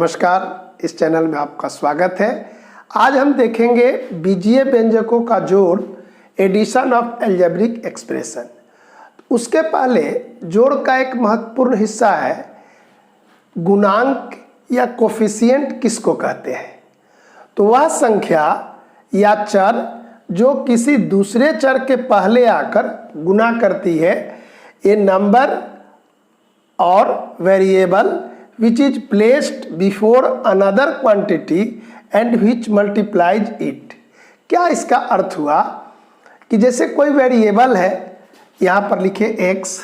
नमस्कार, इस चैनल में आपका स्वागत है। आज हम देखेंगे बीजीय व्यंजकों का जोड़, एडिशन ऑफ अलजेब्रिक एक्सप्रेशन। उसके पहले जोड़ का एक महत्वपूर्ण हिस्सा है गुणांक या कोफिशिएंट किसको कहते हैं। तो वह संख्या या चर जो किसी दूसरे चर के पहले आकर गुना करती है, ए नंबर और variable which is placed before another quantity and which multiplies it। क्या इसका अर्थ हुआ कि जैसे कोई वेरिएबल है, यहाँ पर लिखे x,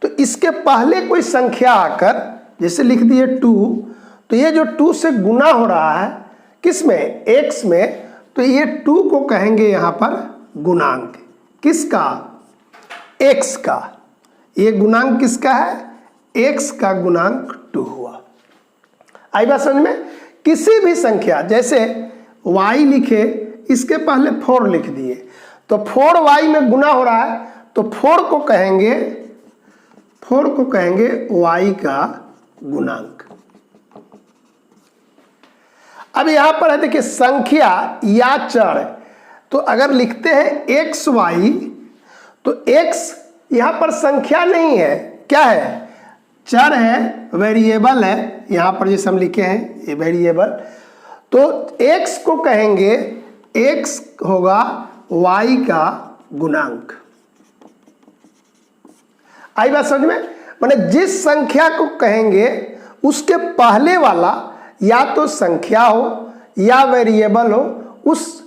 तो इसके पहले कोई संख्या आकर जैसे लिख दिए 2, तो ये जो 2 से गुना हो रहा है किस में, x में, तो ये 2 को कहेंगे यहाँ पर गुणांक। किसका? x का। ये गुणांक किसका है? x का गुणांक 2 हुआ। आई बात समझ में? किसी भी संख्या जैसे y लिखे, इसके पहले 4 लिख दिए, तो 4y में गुना हो रहा है, तो 4 को कहेंगे y का गुणांक। अब यहां पर है, देखिए संख्या या चर, तो अगर लिखते हैं xy, तो x यहां पर संख्या नहीं है, क्या है? चर है, वेरिएबल है। यहां पर जैसे हम लिखे हैं ये वेरिएबल, तो x को कहेंगे, x होगा y का गुणांक। आई बात समझ में? माने जिस संख्या को कहेंगे उसके पहले वाला या तो संख्या हो या वेरिएबल हो, उस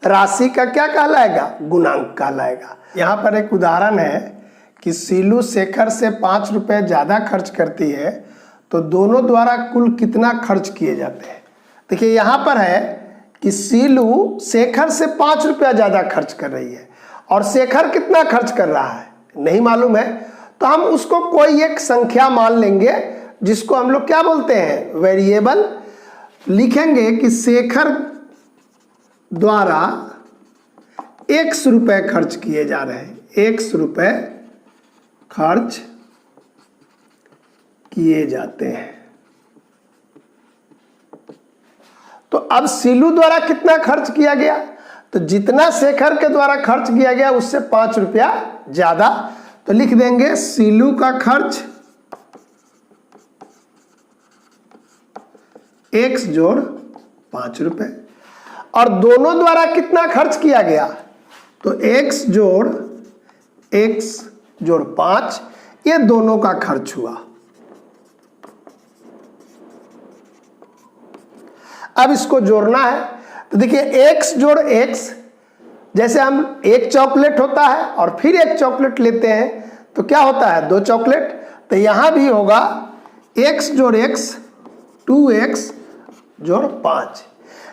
राशि का क्या कहलाएगा? गुणांक कहलाएगा। यहां पर एक उदाहरण है कि सीलू शेखर से 5 रुपए ज़्यादा खर्च करती है, तो दोनों द्वारा कुल कितना खर्च किए जाते हैं। देखिए यहाँ पर है कि सीलू शेखर से 5 रुपया ज़्यादा खर्च कर रही है और शेखर कितना खर्च कर रहा है नहीं मालूम है, तो हम उसको कोई एक संख्या मान लेंगे जिसको हम लोग क्या बोलते हैं? वेरिएबल। लिखेंगे कि शेखर द्वारा x रुपए खर्च किए जा रहे हैं, x रुपए खर्च किए जाते हैं। तो अब सीलू द्वारा कितना खर्च किया गया? तो जितना शेखर के द्वारा खर्च किया गया उससे 5 रुपया ज्यादा, तो लिख देंगे सीलू का खर्च x जोड़ 5 रुपए, और दोनों द्वारा कितना खर्च किया गया? तो x जोड़ 5, ये दोनों का खर्च हुआ। अब इसको जोड़ना है, तो देखिए x जोड़ x, जैसे हम एक चॉकलेट होता है और फिर एक चॉकलेट लेते हैं तो क्या होता है? 2 चॉकलेट। तो यहां भी होगा x जोड़ x 2x जोड़ 5।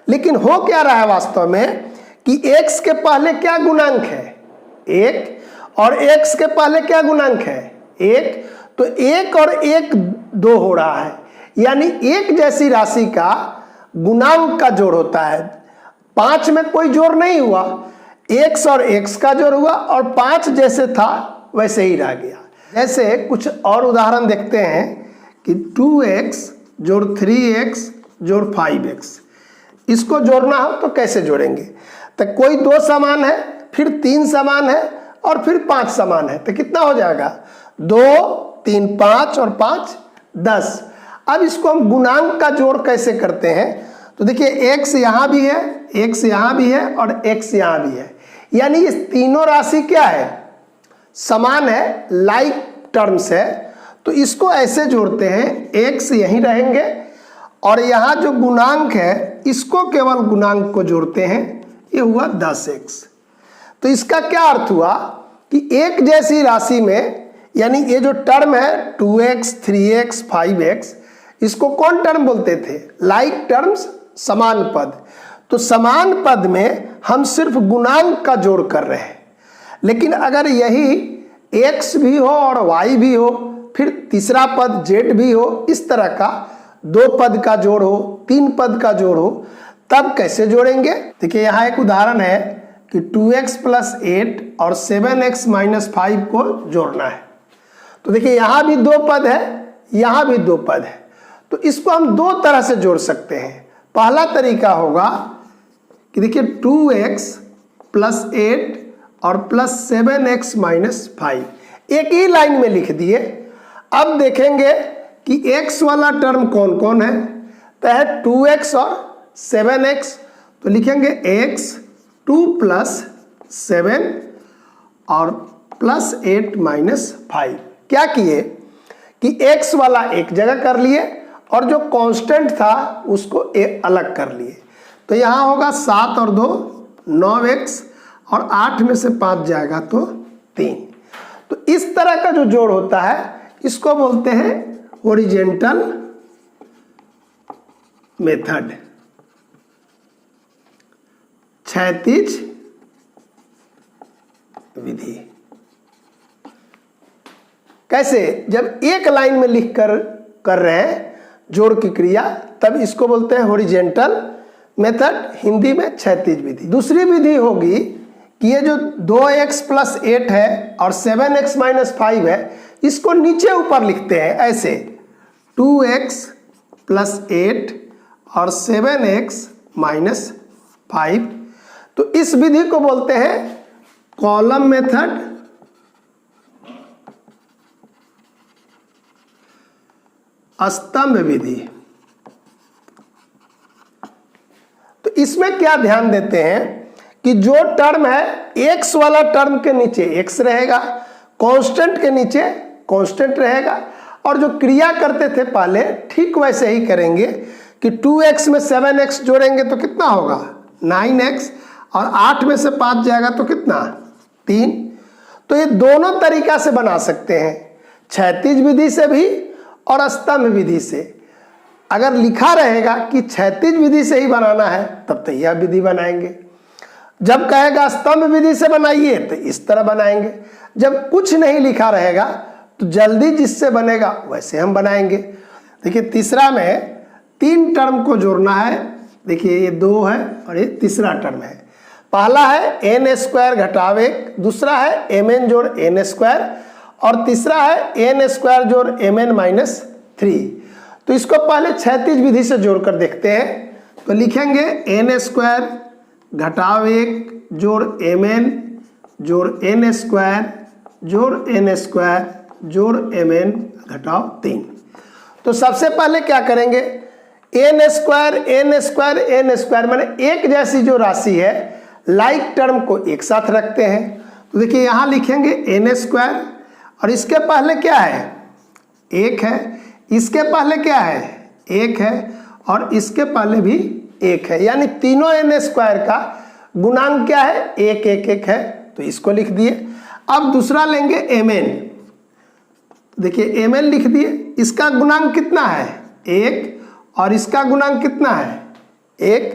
लेकिन हो क्या रहा है वास्तव में कि x के पहले क्या गुणांक है? 1, और x के पहले क्या गुणांक है? 1। तो 1 और 1 2 हो रहा है, यानी एक जैसी राशि का गुणांक का जोड़ होता है। 5 में कोई जोड़ नहीं हुआ, x और x का जोड़ हुआ और 5 जैसे था वैसे ही रह गया। जैसे कुछ और उदाहरण देखते हैं कि 2x जोड़ 3x जोड़ 5x, इसको जोड़ना हो तो कैसे जोड़ेंगे? तो कोई 2 समान है, फिर 3 समान है और फिर 5 समान है, तो कितना हो जाएगा? 2 3 5 और 5 10। अब इसको हम गुणांक का जोड़ कैसे करते हैं? तो देखिए x यहाँ भी है, x यहाँ भी है और x यहाँ भी है, यानी ये तीनों राशि क्या है? समान है, लाइक टर्म्स है। तो इसको ऐसे जोड़ते हैं, x यहीं रहेंगे और यहाँ जो गुणांक है इसको केवल गुणांक को जोड़ते हैं, ये हुआ 10x। तो इसका क्या अर्थ हुआ कि एक जैसी राशि में, यानी ये जो टर्म है 2x 3x 5x, इसको कौन टर्म बोलते थे? लाइक टर्म्स, समान पद। तो समान पद में हम सिर्फ गुणांक का जोड़ कर रहे हैं। लेकिन अगर यही x भी हो और y भी हो, फिर तीसरा पद z भी हो, इस तरह का 2 पद का जोड़ हो, 3 पद का जोड़ हो, तब कैसे जोड़ेंगे? देखिए यहाँ एक उदाहरण है कि 2x + 8 और 7x - 5 को जोड़ना है। तो देखिए यहाँ भी 2 पद है, यहाँ भी 2 पद है, तो इसको हम दो तरह से जोड़ सकते हैं। पहला तरीका होगा कि देखिए 2x प्लस 8 और प्लस 7x माइनस 5 एक ही लाइन में लिख दिए। अब देखेंगे कि x वाला टर्म कौन कौन है, तो है 2x और 7x, तो लिखेंगे x 2 प्लस 7 और प्लस 8 माइनस 5। क्या किए कि x वाला एक जगह कर लिए और जो कांस्टेंट था उसको अलग कर लिए। तो यहाँ होगा 7 और 2 9x और 8 में से 5 जाएगा तो 3। तो इस तरह का जो जोड़ होता है इसको बोलते हैं हॉरिजॉन्टल मेथड, क्षैतिज विधि। कैसे? जब एक लाइन में लिख कर रहे हैं जोड़ की क्रिया, तब इसको बोलते हैं हॉरिजॉन्टल मेथड, हिंदी में क्षैतिज विधि। दूसरी विधि होगी कि ये जो 2x प्लस 8 है और 7x माइनस 5 है, इसको नीचे ऊपर लिखते हैं ऐसे 2x प्लस 8 और 7x माइनस 5। तो इस विधि को बोलते हैं कॉलम मेथड, स्तंभ विधि। तो इसमें क्या ध्यान देते हैं कि जो टर्म है x वाला टर्म के नीचे x रहेगा, कांस्टेंट के नीचे कांस्टेंट रहेगा, और जो क्रिया करते थे पहले ठीक वैसे ही करेंगे कि 2x में 7x जोड़ेंगे तो कितना होगा 9x, और 8 में से 5 जाएगा तो कितना 3। तो ये दोनों तरीका से बना सकते हैं, क्षैतिज विधि से भी और स्तंभ विधि से। अगर लिखा रहेगा कि क्षैतिज विधि से ही बनाना है तब तो यह विधि बनाएंगे, जब कहेगा स्तंभ विधि से बनाइए तो इस तरह बनाएंगे। जब कुछ नहीं लिखा रहेगा तो जल्दी जिससे बनेगा वैसे हम बनाएंगे। देखिए तीसरा में 3 टर्म को जोड़ना है। देखिए ये 2 है और ये तीसरा टर्म है। पहला है n स्क्वायर घटाव 1, दूसरा है mn जोड़ n स्क्वायर, और तीसरा है n स्क्वायर जोड़ mn माइनस 3। तो इसको पहले क्षैतिज विधि से जोड़कर देखते हैं। तो लिखेंगे n स्क्वायर घटाव 1 जोड़ mn जोड़ n स्क्वायर जोड़ n स्क्वायर जोड़ mn घटाव 3। तो सबसे पहले क्या करेंगे, n स्क्वायर माने एक जैसी जो राशि है लाइक टर्म को एक साथ रखते हैं। तो देखिए यहाँ लिखेंगे n स्क्वायर, और इसके पहले क्या है 1 है, इसके पहले क्या है 1 है, और इसके पहले भी 1 है, यानी तीनों n स्क्वायर का गुणांक क्या है 1 1 1 है। तो इसको लिख दिए। अब दूसरा लेंगे mn, देखिए mn लिख दिए, इसका गुणांक कितना है 1 और इसका गुणांक कितना है 1।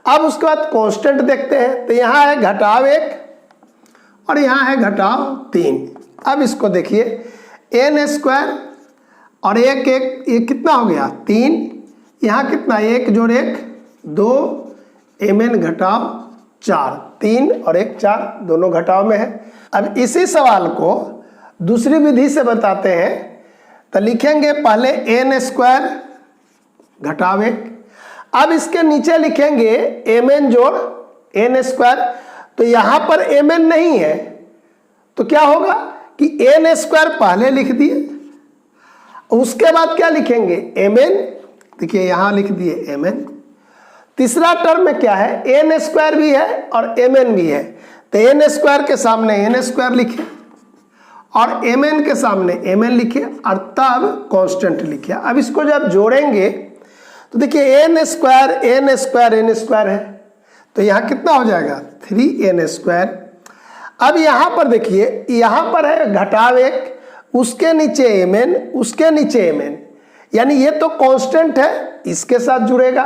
अब उसके बाद कांस्टेंट देखते हैं, तो यहाँ है घटाव 1 और यहाँ है घटाव 3। अब इसको देखिए n स्क्वायर और 1 1 ये कितना हो गया 3, यहाँ कितना 1 जोड़ 1 2, mn घटाव 4, 3 और 1 4 दोनों घटाव में है। अब इसी सवाल को दूसरी विधि से बताते हैं। तो लिखेंगे पहले n स्क्वायर घटाव 1, अब इसके नीचे लिखेंगे mn जोड़ n स्क्वायर। तो यहाँ पर mn नहीं है तो क्या होगा कि n स्क्वायर पहले लिख दिए, उसके बाद क्या लिखेंगे mn, देखिए यहाँ लिख दिए mn। तीसरा टर्म में क्या है n स्क्वायर भी है और mn भी है, तो n स्क्वायर के सामने n स्क्वायर लिखे और mn के सामने mn लिखे और तब कांस्टेंट लिखे। अब इसको जब जोड़ेंगे तो देखिए n स्क्वायर है, तो यहाँ कितना हो जाएगा 3n स्क्वायर। अब यहाँ पर देखिए यहाँ पर है घटाव 1, उसके नीचे mn, उसके नीचे mn, यानी ये तो कांस्टेंट है इसके साथ जुड़ेगा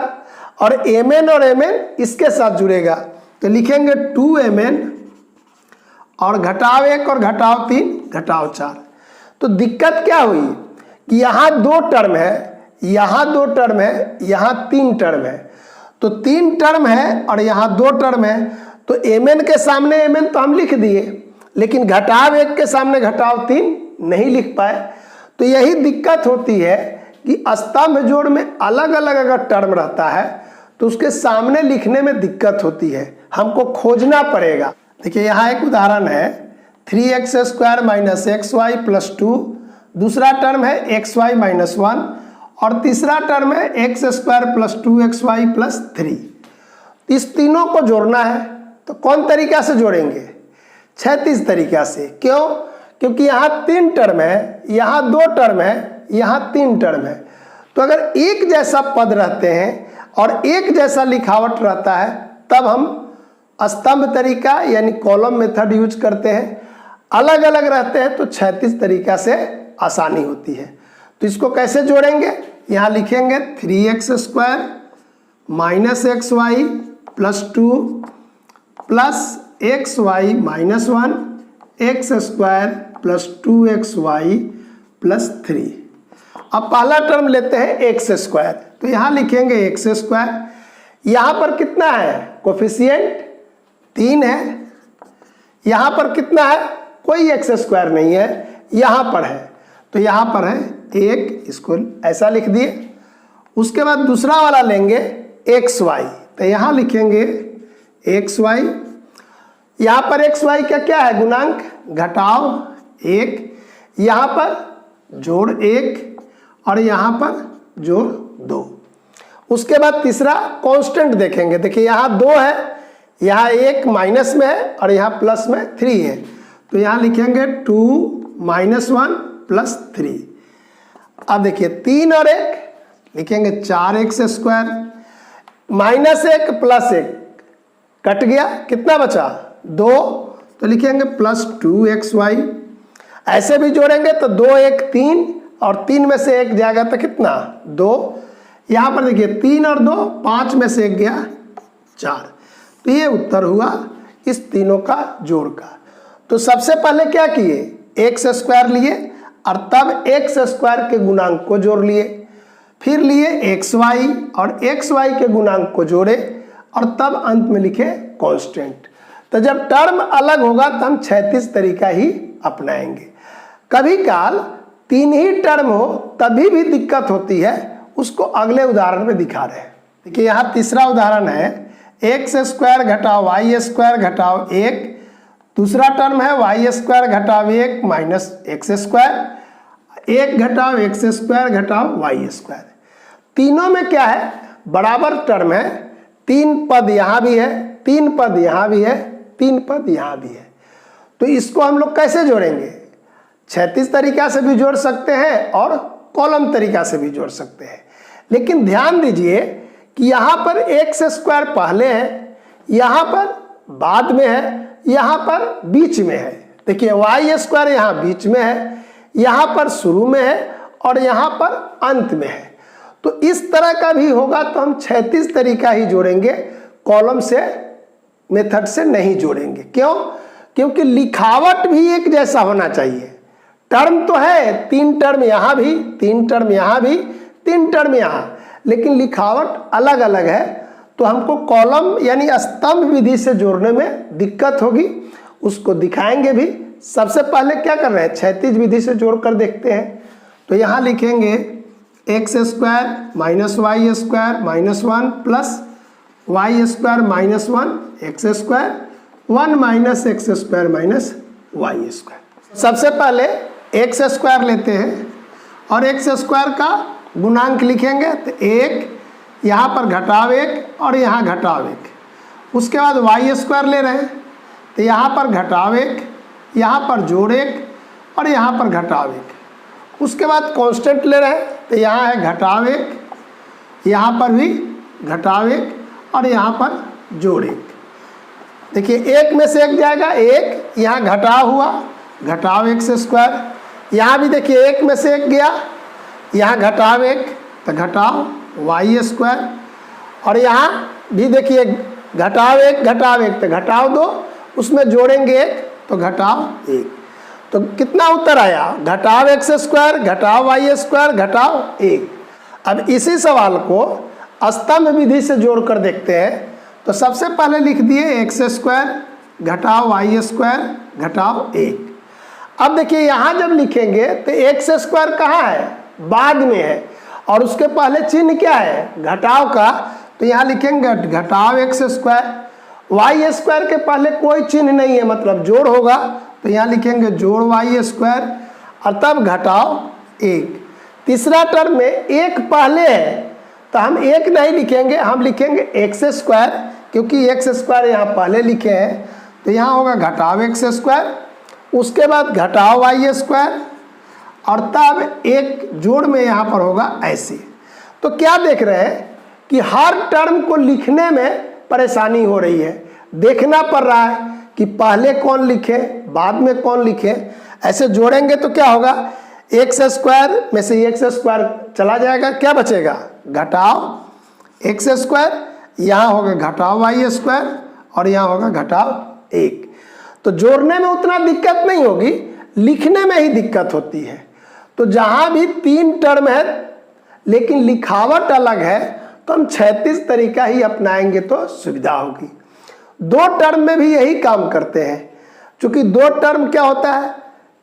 और mn और mn इसके साथ जुड़ेगा। तो लिखेंगे 2mn और घटाव 1 और घटाव 3 घटाव 4। तो दिक्कत क्या हुई कि यहाँ 2 टर्म है, यहाँ 2 टर्म है, यहाँ 3 टर्म है। तो 3 टर्म है और यहाँ 2 टर्म है, तो mn के सामने mn तो हम लिख दिए, लेकिन घटाव 1 के सामने घटाव 3 नहीं लिख पाए। तो यही दिक्कत होती है कि स्तंभ जोड़ में अलग अलग अगर टर्म रहता है तो उसके सामने लिखने में दिक्कत होती है, हमको खोजना पड़ेगा। देखिए यहाँ एक उदाहरण है 3x² माइनस XY प्लस 2, दूसरा टर्म है XY माइनस 1 और तीसरा टर्म है x² प्लस 2xy प्लस 3। इस तीनों को जोड़ना है तो कौन तरीका से जोड़ेंगे? क्षैतिज तरीका से। क्यों? क्योंकि यहाँ 3 टर्म है, यहाँ 2 टर्म है, यहाँ 3 टर्म है। तो अगर एक जैसा पद रहते हैं और एक जैसा लिखावट रहता है तब हम स्तंभ तरीका यानी कॉलम मेथड यूज करते हैं। अलग अलग रहते हैं तो क्षैतिज तरीका से आसानी होती है। तो इसको कैसे जोड़ेंगे? यहाँ लिखेंगे 3x² minus XY plus 2 plus XY minus 1 x² plus 2xy plus 3। अब पहला टर्म लेते हैं x², तो यहाँ लिखेंगे x²। यहाँ पर कितना है? कोफिशिएंट 3 है। यहाँ पर कितना है? कोई x² नहीं है, यहाँ पर है, तो यहाँ पर है 1, इसको ऐसा लिख दिए। उसके बाद दूसरा वाला लेंगे xy, तो यहाँ लिखेंगे xy। यहाँ पर xy का क्या है? गुणांक घटाव 1, यहाँ पर जोड़ 1 और यहाँ पर जोड़ 2। उसके बाद तीसरा कांस्टेंट देखेंगे। देखिए यहाँ 2 है, यहाँ 1 माइनस में है और यहाँ प्लस में 3 है, तो यहाँ लिखेंगे 2 माइनस 1 प्लस 3। अब देखिए 3 और 1 लिखेंगे 4x² माइनस 1 प्लस 1 कट गया, कितना बचा? 2, तो लिखेंगे प्लस 2xy। ऐसे भी जोड़ेंगे तो 2 1 3 और 3 में से 1 जाएगा तो कितना? 2। यहाँ पर देखिए 3 और 2 5 में से 1 गया 4। तो ये उत्तर हुआ इस तीनों का जोड़ का। तो सबसे पहले क्या किए? x² लिए और तब x² के गुणांक को जोड़ लिए, फिर लिए xy और xy के गुणांक को जोड़े और तब अंत में लिखे कांस्टेंट। तो जब टर्म अलग होगा तो हम क्षैतिज तरीका ही अपनाएंगे। कभी काल 3 ही टर्म हो तभी भी दिक्कत होती है, उसको अगले उदाहरण में दिखा रहे हैं। देखिए यहाँ तीसरा उदाहरण है x² घटाव y² घटाव 1, दूसरा टर्म है y² घटाव 1 माइनस x², 1 घटाव x² घटाव y²। तीनों में क्या है? बराबर टर्म है, 3 पद यहाँ भी है, 3 पद यहाँ भी है, 3 पद यहाँ भी है। तो इसको हम लोग कैसे जोड़ेंगे? क्षैतिज तरीका से भी जोड़ सकते हैं और कॉलम तरीका से भी जोड़ सकते हैं। लेकिन ध्यान दीजिए कि यहाँ पर x² पहले है, यहाँ पर बाद में है, यहाँ पर बीच में है। देखिए y² यहाँ बीच में है, यहाँ पर शुरू में है और यहाँ पर अंत में है। तो इस तरह का भी होगा तो हम क्षैतिज तरीका ही जोड़ेंगे, कॉलम से मेथड से नहीं जोड़ेंगे। क्यों? क्योंकि लिखावट भी एक जैसा होना चाहिए। टर्म तो है 3 टर्म यहाँ भी, 3 टर्म यहाँ भी, 3 टर्म यहाँ, लेकिन लिखावट अलग अलग है, तो हमको कॉलम यानी स्तंभ विधि से जोड़ने में दिक्कत होगी। उसको दिखाएंगे भी। सबसे पहले क्या कर रहे हैं? क्षैतिज विधि से जोड़कर देखते हैं। तो यहाँ लिखेंगे x² minus y² minus 1 plus y² minus 1 x², 1 minus x² minus y²। सबसे पहले x² लेते हैं और x² का गुणांक लिखेंगे तो 1, यहाँ पर घटाव 1 और यहाँ घटाव 1। उसके बाद y² ले रहे हैं तो यहाँ पर घटाव 1, यहाँ पर जोड़ 1 और यहाँ पर घटाव 1। उसके बाद कांस्टेंट ले रहे हैं तो यहाँ है घटाव 1, यहाँ पर भी घटाव 1 और यहाँ पर जोड़ 1। देखिए 1 में से 1 जाएगा 1, यहाँ घटाव हुआ घटाव x², यहाँ भी देखिए 1 में से 1 गया, यहाँ घटाव 1 तो घटाव y² और यहाँ भी देखिए घटाव 1 तो घटाव 2, उसमें जोड़ेंगे 1 तो घटाव 1। तो कितना उत्तर आया? घटाव x² घटाव y² घटाव 1। अब इसी सवाल को स्तंभ विधि से जोड़कर देखते हैं। तो सबसे पहले लिख दिए x² घटाव y² घटाव 1। अब देखिए यहाँ जब लिखेंगे तो x² कहाँ है? बाद में है और उसके पहले चिन्ह क्या है, घटाव का, तो यहाँ लिखेंगे घटाव एक्स स्क्वायर। वाई स्क्वायर के पहले कोई चिन्ह नहीं है, मतलब जोड़ होगा, तो यहाँ लिखेंगे जोड़ वाई स्क्वायर और तब घटाव एक। तीसरा टर्म में एक पहले है तो हम एक नहीं लिखेंगे, हम लिखेंगे एक्स स्क्वायर, क्योंकि एक्स स्क्वायर यहाँ पहले लिखे हैं, तो यहाँ होगा घटाव एक्स स्क्वायर, उसके बाद घटाव वाई स्क्वायर और तब एक जोड़ में यहाँ पर होगा ऐसे। तो क्या देख रहे हैं कि हर टर्म को लिखने में परेशानी हो रही है, देखना पड़ रहा है कि पहले कौन लिखे बाद में कौन लिखे। ऐसे जोड़ेंगे तो क्या होगा, एक्स स्क्वायर में से एक्स स्क्वायर चला जाएगा, क्या बचेगा, घटाव एक्स स्क्वायर, यहाँ होगा घटाव वाई स्क्वायर और यहाँ होगा घटाव एक। तो जोड़ने में उतना दिक्कत नहीं होगी, लिखने में ही दिक्कत होती है। तो जहाँ भी तीन टर्म है लेकिन लिखावट अलग है तो हम क्षैतिज तरीका ही अपनाएंगे तो सुविधा होगी। दो टर्म में भी यही काम करते हैं, क्योंकि दो टर्म क्या होता है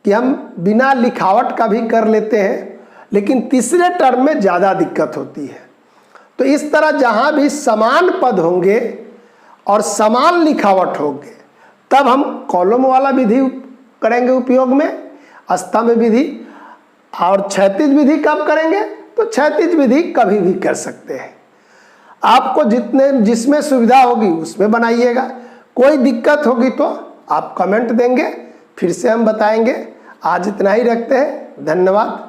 कि हम बिना लिखावट का भी कर लेते हैं, लेकिन तीसरे टर्म में ज़्यादा दिक्कत होती है। तो इस तरह जहाँ भी समान पद होंगे और समान लिखावट होंगे तब हम कॉलम वाला विधि करेंगे उपयोग में, स्तंभ विधि, और क्षैतिज विधि कब करेंगे, तो क्षैतिज विधि कभी भी कर सकते हैं। आपको जिसमें सुविधा होगी उसमें बनाइएगा, कोई दिक्कत होगी तो आप कमेंट देंगे, फिर से हम बताएंगे। आज इतना ही रखते हैं, धन्यवाद।